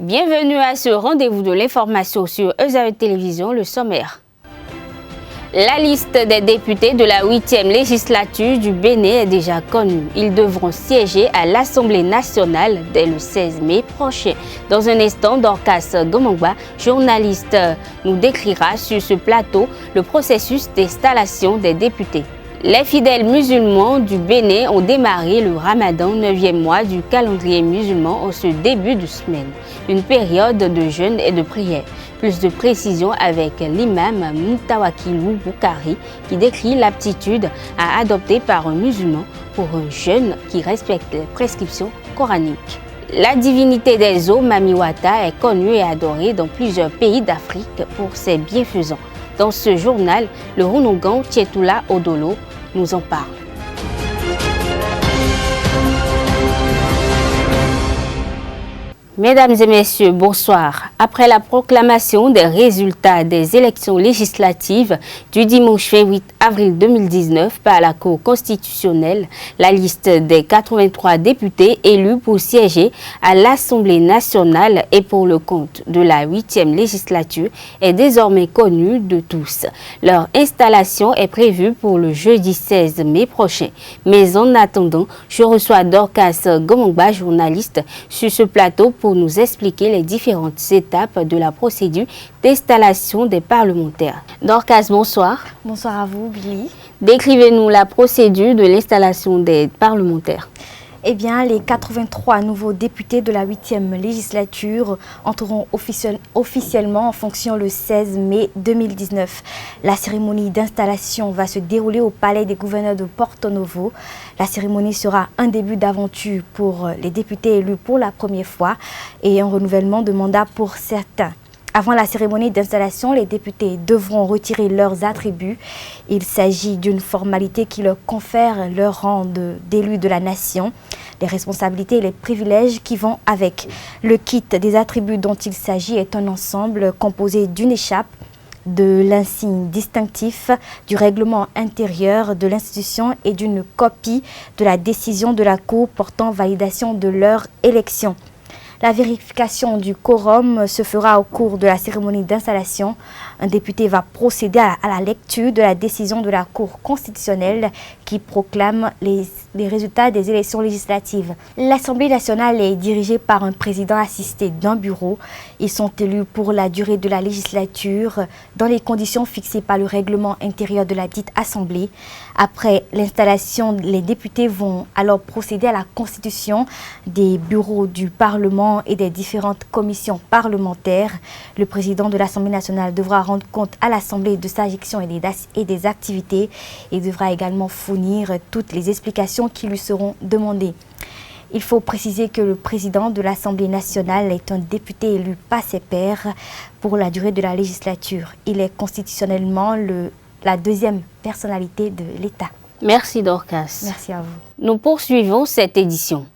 Bienvenue à ce rendez-vous de l'information sur Ezavé Télévision, le sommaire. La liste des députés de la 8e législature du Bénin est déjà connue. Ils devront siéger à l'Assemblée nationale dès le 16 mai prochain. Dans un instant, Dorcas Gomongba, journaliste, nous décrira sur ce plateau le processus d'installation des députés. Les fidèles musulmans du Bénin ont démarré le Ramadan, 9e mois du calendrier musulman, en ce début de semaine. Une période de jeûne et de prière. Plus de précisions avec l'imam Moutawakilou Boukari qui décrit l'aptitude à adopter par un musulman pour un jeûne qui respecte les prescriptions coraniques. La divinité des eaux, Mamiwata, est connue et adorée dans plusieurs pays d'Afrique pour ses bienfaisants. Dans ce journal, le Runongan Tietula Odolo nous en parle. Mesdames et messieurs, bonsoir. Après la proclamation des résultats des élections législatives du dimanche 28 avril 2019 par la Cour constitutionnelle, la liste des 83 députés élus pour siéger à l'Assemblée nationale et pour le compte de la 8e législature est désormais connue de tous. Leur installation est prévue pour le jeudi 16 mai prochain. Mais en attendant, je reçois Dorcas Gomongba, journaliste, sur ce plateau pour nous expliquer les différentes étapes de la procédure d'installation des parlementaires. Dorcas, bonsoir. Bonsoir à vous, Billy. Décrivez-nous la procédure de l'installation des parlementaires. Eh bien, les 83 nouveaux députés de la 8e législature entreront officiellement en fonction le 16 mai 2019. La cérémonie d'installation va se dérouler au palais des gouverneurs de Porto Novo. La cérémonie sera un début d'aventure pour les députés élus pour la première fois et un renouvellement de mandat pour certains. Avant la cérémonie d'installation, les députés devront retirer leurs attributs. Il s'agit d'une formalité qui leur confère leur rang d'élus de la nation, les responsabilités et les privilèges qui vont avec. Le kit des attributs dont il s'agit est un ensemble composé d'une écharpe, de l'insigne distinctif, du règlement intérieur de l'institution et d'une copie de la décision de la Cour portant validation de leur élection. La vérification du quorum se fera au cours de la cérémonie d'installation. Un député va procéder à la lecture de la décision de la Cour constitutionnelle qui proclame les résultats des élections législatives. L'Assemblée nationale est dirigée par un président assisté d'un bureau. Ils sont élus pour la durée de la législature dans les conditions fixées par le règlement intérieur de la dite Assemblée. Après l'installation, les députés vont alors procéder à la constitution des bureaux du Parlement et des différentes commissions parlementaires. Le président de l'Assemblée nationale devra rendre compte à l'Assemblée de sa gestion et des activités et devra également fournir toutes les explications qui lui seront demandées. Il faut préciser que le président de l'Assemblée nationale est un député élu par ses pairs pour la durée de la législature. Il est constitutionnellement la deuxième personnalité de l'État. Merci Dorcas. Merci à vous. Nous poursuivons cette édition.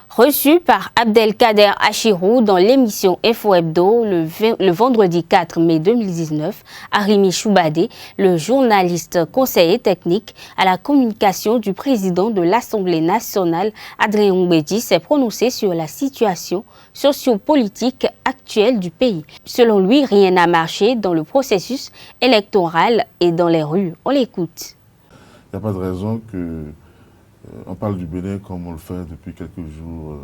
Reçu par Abdelkader Achirou dans l'émission Info Hebdo le vendredi 4 mai 2019, Arimi Choubadé, le journaliste conseiller technique à la communication du président de l'Assemblée nationale, Adrien Mbedi, s'est prononcé sur la situation sociopolitique actuelle du pays. Selon lui, rien n'a marché dans le processus électoral et dans les rues. On l'écoute. Il n'y a pas de raison que on parle du Bénin comme on le fait depuis quelques jours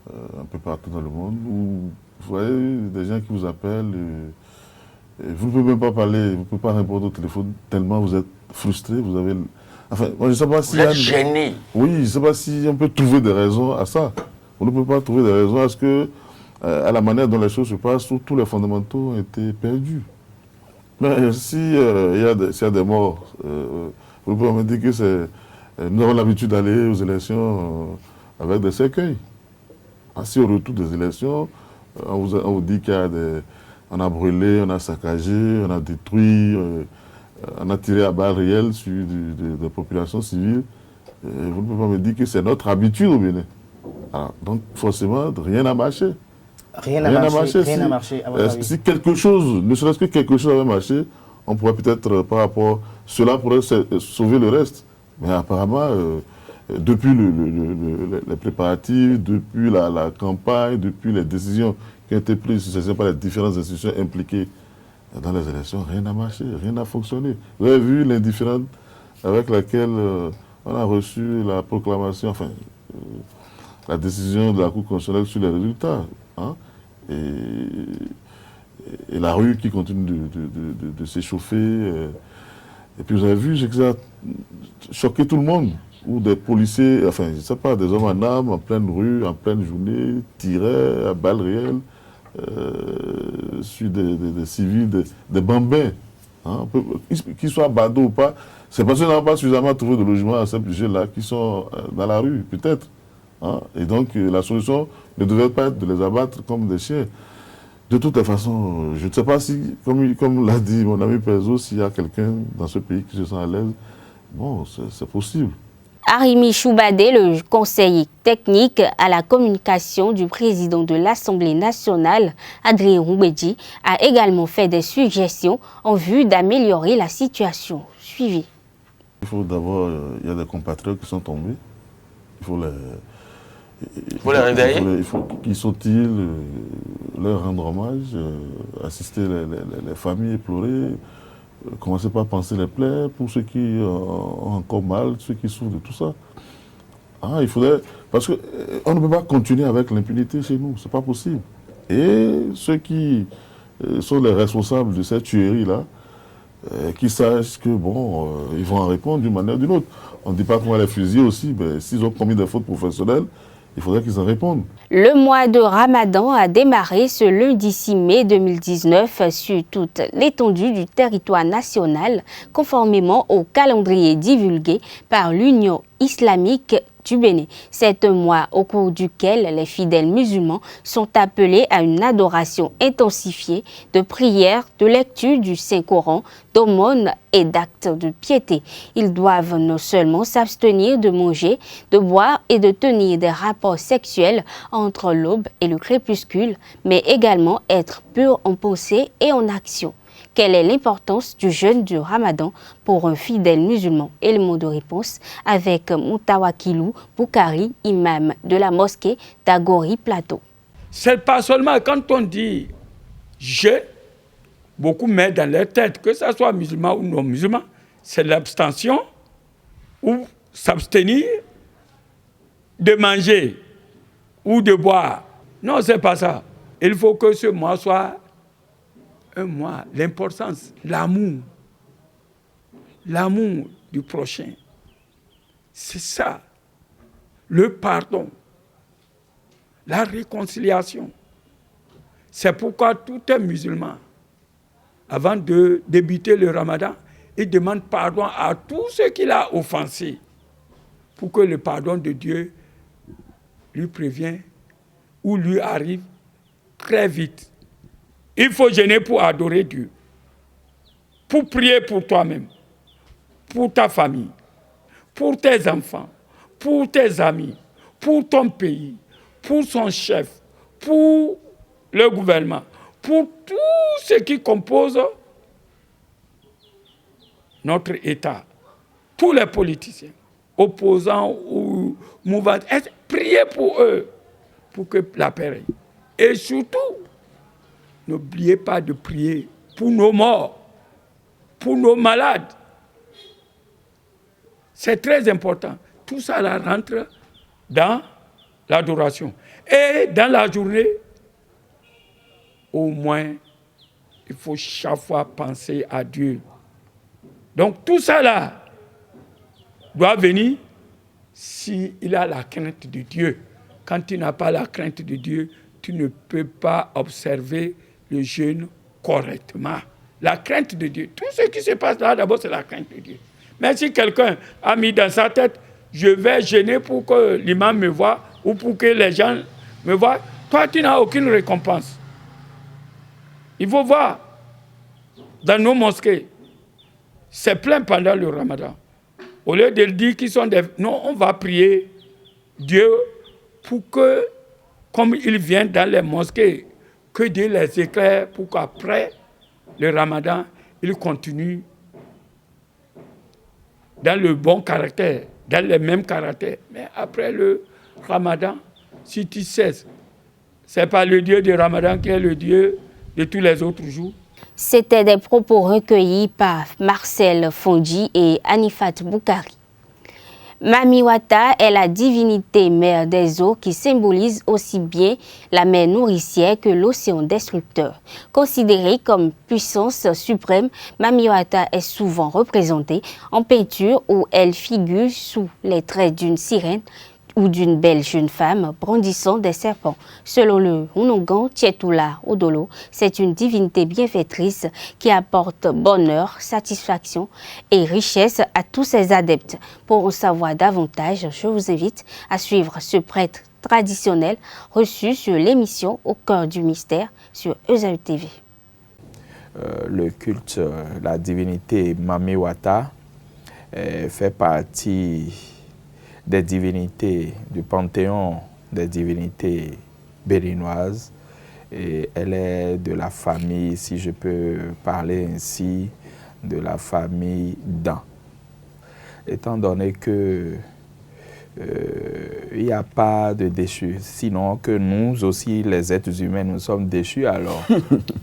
un peu partout dans le monde, où vous voyez des gens qui vous appellent, et vous ne pouvez même pas parler, vous ne pouvez pas répondre au téléphone tellement vous êtes frustré, vous avez... Enfin, moi je ne sais pas si... Vous êtes gêné. Oui, je ne sais pas si on peut trouver des raisons à ça. On ne peut pas trouver des raisons à ce que, à la manière dont les choses se passent, où tous les fondamentaux ont été perdus. Mais s'il y a des morts, vous pouvez me dire que c'est... Nous avons l'habitude d'aller aux élections avec des cercueils. Ainsi, au retour des élections, on vous dit qu'il y a on a brûlé, on a saccagé, on a détruit, on a tiré à balles réelles sur des populations civiles. Vous ne pouvez pas me dire que c'est notre habitude au Bénin. Alors, donc, forcément, rien n'a marché. Rien n'a marché. Si quelque chose, ne serait-ce que quelque chose avait marché, on pourrait peut-être, par rapport à cela, pourrait sauver le reste. Mais apparemment, depuis les préparatifs, depuis la campagne, depuis les décisions qui ont été prises par les différentes institutions impliquées dans les élections, rien n'a marché, rien n'a fonctionné. Vous avez vu l'indifférence avec laquelle on a reçu la proclamation, enfin, la décision de la Cour constitutionnelle sur les résultats. Hein, et la rue qui continue de s'échauffer. Et puis vous avez vu, j'ai que ça a choqué tout le monde, où des policiers, enfin, je ne sais pas, des hommes en armes, en pleine rue, en pleine journée, tiraient à balles réelles sur des civils, des bambins. Hein, qu'ils soient badauds ou pas, c'est parce qu'ils n'ont pas suffisamment trouvé de logement à ces budgets-là qui sont dans la rue, peut-être. Hein, et donc, la solution ne devait pas être de les abattre comme des chiens. De toute façon, je ne sais pas si, comme l'a dit mon ami Perzo, s'il y a quelqu'un dans ce pays qui se sent à l'aise, bon, c'est possible. Arimi Choubadé, le conseiller technique à la communication du président de l'Assemblée nationale, Adrien Roubedji, a également fait des suggestions en vue d'améliorer la situation. Suivez. Il faut d'abord, il y a des compatriotes qui sont tombés. Il faut les réveiller. Il faut qu'ils sortent-ils, leur rendre hommage, assister les familles éplorées, commencer par penser les plaies pour ceux qui ont encore mal, ceux qui souffrent de tout ça. Ah, il faudrait, parce qu'on ne peut pas continuer avec l'impunité chez nous, c'est pas possible. Et ceux qui sont les responsables de cette tuerie-là, qui sachent que, bon, ils vont en répondre d'une manière ou d'une autre. On ne dit pas qu'on va les fusiller aussi, mais s'ils ont commis des fautes professionnelles, il faudrait qu'ils en répondent. Le mois de Ramadan a démarré ce lundi 6 mai 2019 sur toute l'étendue du territoire national, conformément au calendrier divulgué par l'Union islamique du Bénin. C'est un mois au cours duquel les fidèles musulmans sont appelés à une adoration intensifiée de prières, de lecture du Saint-Coran, d'aumônes et d'actes de piété. Ils doivent non seulement s'abstenir de manger, de boire et de tenir des rapports sexuels entre l'aube et le crépuscule, mais également être purs en pensée et en action. Quelle est l'importance du jeûne du Ramadan pour un fidèle musulman? Élément de réponse avec Moutawakilou Boukari, imam de la mosquée d'Agori Plateau. C'est pas seulement quand on dit jeûne, beaucoup mettent dans leur tête, que ce soit musulman ou non musulman, c'est l'abstention ou s'abstenir de manger ou de boire. Non, c'est pas ça. Il faut que ce mois soit un mois, l'importance, l'amour du prochain. C'est ça, le pardon, la réconciliation. C'est pourquoi tout un musulman, avant de débuter le ramadan, il demande pardon à tout ce qu'il a offensé, pour que le pardon de Dieu lui prévienne ou lui arrive très vite. Il faut jeûner pour adorer Dieu, pour prier pour toi-même, pour ta famille, pour tes enfants, pour tes amis, pour ton pays, pour son chef, pour le gouvernement, pour tout ce qui compose notre État, tous les politiciens, opposants ou mouvants, priez pour eux, pour que la paix règne. Et surtout, n'oubliez pas de prier pour nos morts, pour nos malades. C'est très important. Tout ça là rentre dans l'adoration. Et dans la journée, au moins, il faut chaque fois penser à Dieu. Donc tout ça là doit venir s'il a la crainte de Dieu. Quand tu n'as pas la crainte de Dieu, tu ne peux pas observer le jeûne correctement. La crainte de Dieu. Tout ce qui se passe là, d'abord, c'est la crainte de Dieu. Mais si quelqu'un a mis dans sa tête, je vais jeûner pour que l'imam me voie ou pour que les gens me voient, toi, tu n'as aucune récompense. Il faut voir, dans nos mosquées, c'est plein pendant le ramadan. Au lieu de dire qu'ils sont des... Non, on va prier Dieu pour que, comme ils viennent dans les mosquées, que Dieu les éclaire pour qu'après le ramadan, ils continuent dans le bon caractère, dans le même caractère. Mais après le ramadan, si tu cesses c'est pas le Dieu de Ramadan qui est le Dieu de tous les autres jours. C'était des propos recueillis par Marcel Fondji et Anifat Boukari. Mami Wata est la divinité mère des eaux qui symbolise aussi bien la mer nourricière que l'océan destructeur. Considérée comme puissance suprême, Mami Wata est souvent représentée en peinture où elle figure sous les traits d'une sirène ou d'une belle jeune femme brandissant des serpents. Selon le Hunongan Tietula Odolo, c'est une divinité bienfaitrice qui apporte bonheur, satisfaction et richesse à tous ses adeptes. Pour en savoir davantage, je vous invite à suivre ce prêtre traditionnel reçu sur l'émission Au cœur du mystère sur Esaü TV. Le culte, la divinité Mami Wata fait partie des divinités du panthéon des divinités béninoises. Et elle est de la famille, si je peux parler ainsi, de la famille Dan. Étant donné que il n'y a pas de déchus, sinon que nous aussi, les êtres humains, nous sommes déchus alors,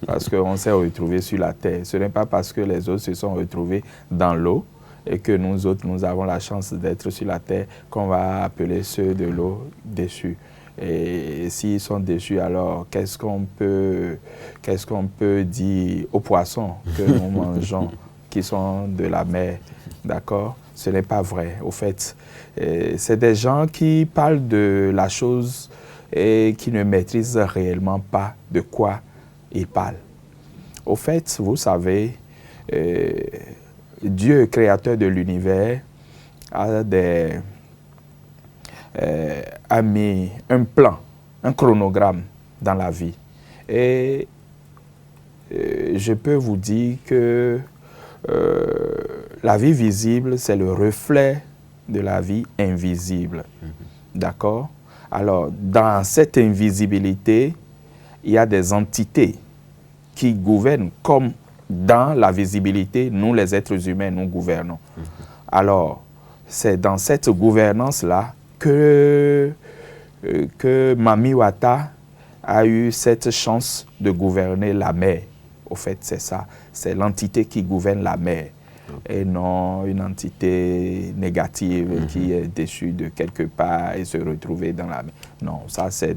parce qu'on s'est retrouvés sur la terre. Ce n'est pas parce que les autres se sont retrouvés dans l'eau et que nous autres, nous avons la chance d'être sur la terre, qu'on va appeler ceux de l'eau déchus. Et s'ils sont déchus, alors qu'est-ce qu'on peut dire aux poissons que nous mangeons, qui sont de la mer, d'accord? Ce n'est pas vrai, au fait. C'est des gens qui parlent de la chose et qui ne maîtrisent réellement pas de quoi ils parlent. Au fait, vous savez, Dieu, créateur de l'univers, a mis un plan, un chronogramme dans la vie. Et je peux vous dire que la vie visible, c'est le reflet de la vie invisible. D'accord? Alors, dans cette invisibilité, il y a des entités qui gouvernent comme dans la visibilité, nous les êtres humains, nous gouvernons. Alors, c'est dans cette gouvernance-là que Mami Wata a eu cette chance de gouverner la mer. Au fait, c'est ça. C'est l'entité qui gouverne la mer et non une entité négative qui est déchue de quelque part et se retrouver dans la mer. Non, ça, c'est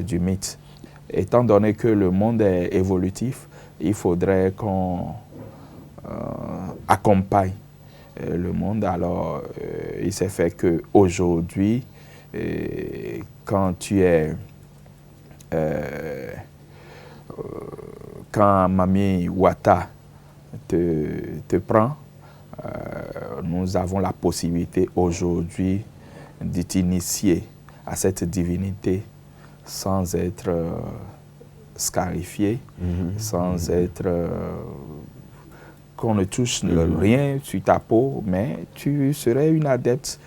du mythe. Étant donné que le monde est évolutif, il faudrait qu'on accompagne le monde. Alors, il s'est fait qu'aujourd'hui, quand quand Mami Wata te prend, nous avons la possibilité aujourd'hui de t'initier à cette divinité sans être scarifié, sans être qu'on ne touche rien sur ta peau, mais tu serais une adepte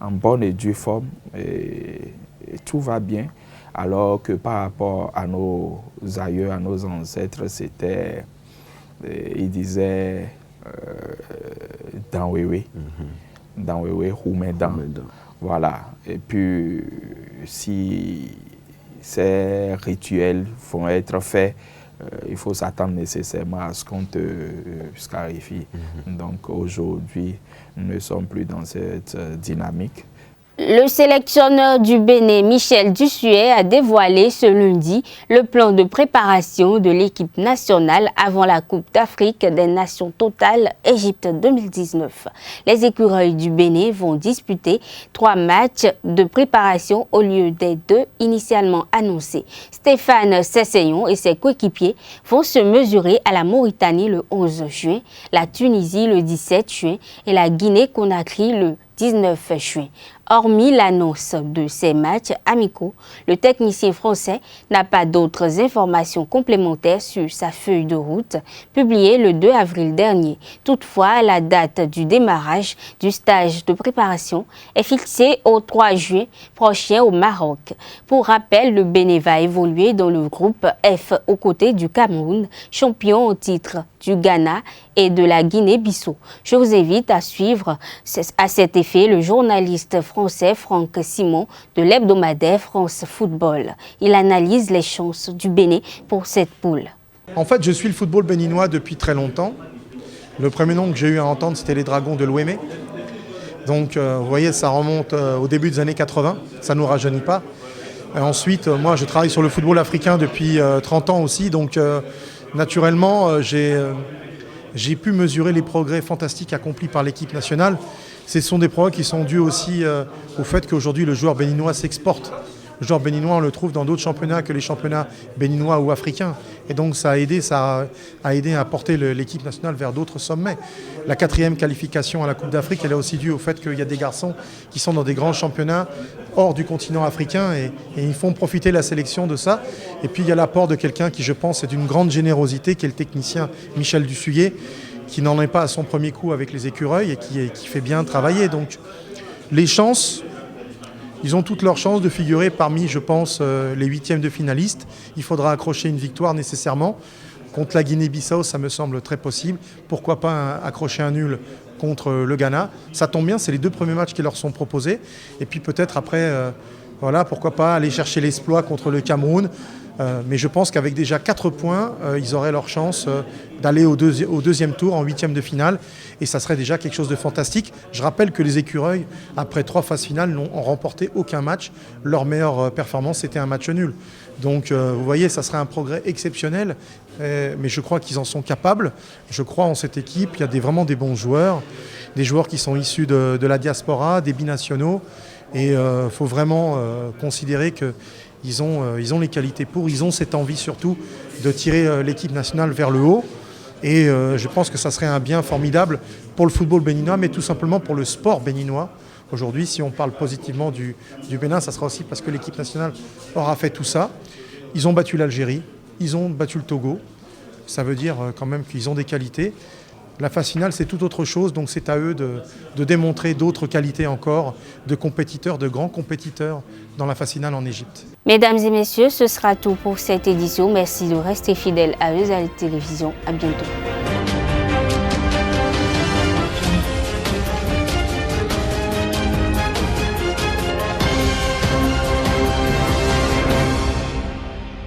en bonne et due forme et tout va bien. Alors que par rapport à nos aïeux, à nos ancêtres, c'était, ils disaient Danwewe, Danwewe, Roumedan. Voilà. Et puis, si ces rituels vont être faits, il faut s'attendre nécessairement à ce qu'on te scarifie. Donc aujourd'hui, nous ne sommes plus dans cette dynamique. Le sélectionneur du Bénin, Michel Dussuet, a dévoilé ce lundi le plan de préparation de l'équipe nationale avant la Coupe d'Afrique des Nations Totales Égypte 2019. Les écureuils du Bénin vont disputer 3 matchs de préparation au lieu des 2 initialement annoncés. Stéphane Sesseyon et ses coéquipiers vont se mesurer à la Mauritanie le 11 juin, la Tunisie le 17 juin et la Guinée-Conakry le 19 juin. Hormis l'annonce de ces matchs amicaux, le technicien français n'a pas d'autres informations complémentaires sur sa feuille de route publiée le 2 avril dernier. Toutefois, la date du démarrage du stage de préparation est fixée au 3 juin prochain au Maroc. Pour rappel, le Bénin va évoluer dans le groupe F aux côtés du Cameroun, champion au titre du Ghana et de la Guinée-Bissau. Je vous invite à suivre à cet effet effet le journaliste français Franck Simon de l'hebdomadaire France Football. Il analyse les chances du Bénin pour cette poule. En fait, je suis le football béninois depuis très longtemps. Le premier nom que j'ai eu à entendre, c'était les Dragons de l'Ouémé. Donc, vous voyez, ça remonte au début des années 80. Ça ne nous rajeunit pas. Et ensuite, moi, je travaille sur le football africain depuis 30 ans aussi. Donc, naturellement, j'ai pu mesurer les progrès fantastiques accomplis par l'équipe nationale. Ce sont des progrès qui sont dus aussi au fait qu'aujourd'hui, le joueur béninois s'exporte. Le joueur béninois, on le trouve dans d'autres championnats que les championnats béninois ou africains. Et donc ça a aidé à porter l'équipe nationale vers d'autres sommets. La 4e qualification à la Coupe d'Afrique, elle est aussi due au fait qu'il y a des garçons qui sont dans des grands championnats hors du continent africain et ils font profiter la sélection de ça. Et puis il y a l'apport de quelqu'un qui, je pense, est d'une grande générosité, qui est le technicien Michel Dussuyer, qui n'en est pas à son premier coup avec les écureuils et qui fait bien travailler. Donc les chances... Ils ont toutes leurs chances de figurer parmi, je pense, les 8e de finalistes. Il faudra accrocher une victoire nécessairement. Contre la Guinée-Bissau, ça me semble très possible. Pourquoi pas accrocher un nul contre le Ghana? Ça tombe bien, c'est les 2 premiers matchs qui leur sont proposés. Et puis peut-être après, voilà, pourquoi pas aller chercher l'exploit contre le Cameroun. Mais je pense qu'avec déjà 4 points, ils auraient leur chance d'aller au deuxième tour, en 8e de finale. Et ça serait déjà quelque chose de fantastique. Je rappelle que les Écureuils, après 3 phases finales, n'ont remporté aucun match. Leur meilleure performance, c'était un match nul. Donc vous voyez, ça serait un progrès exceptionnel. Mais je crois qu'ils en sont capables. Je crois en cette équipe. Il y a vraiment des bons joueurs. Des joueurs qui sont issus de la diaspora, des binationaux. Et il faut vraiment considérer que ils ont les qualités pour, ils ont cette envie surtout de tirer l'équipe nationale vers le haut. Et je pense que ça serait un bien formidable pour le football béninois, mais tout simplement pour le sport béninois. Aujourd'hui, si on parle positivement du Bénin, ça sera aussi parce que l'équipe nationale aura fait tout ça. Ils ont battu l'Algérie, ils ont battu le Togo. Ça veut dire quand même qu'ils ont des qualités. La phase finale, c'est tout autre chose, donc c'est à eux de démontrer d'autres qualités encore, de compétiteurs, de grands compétiteurs dans la phase finale en Égypte. Mesdames et messieurs, ce sera tout pour cette édition. Merci de rester fidèles à Euzal Télévision. À bientôt.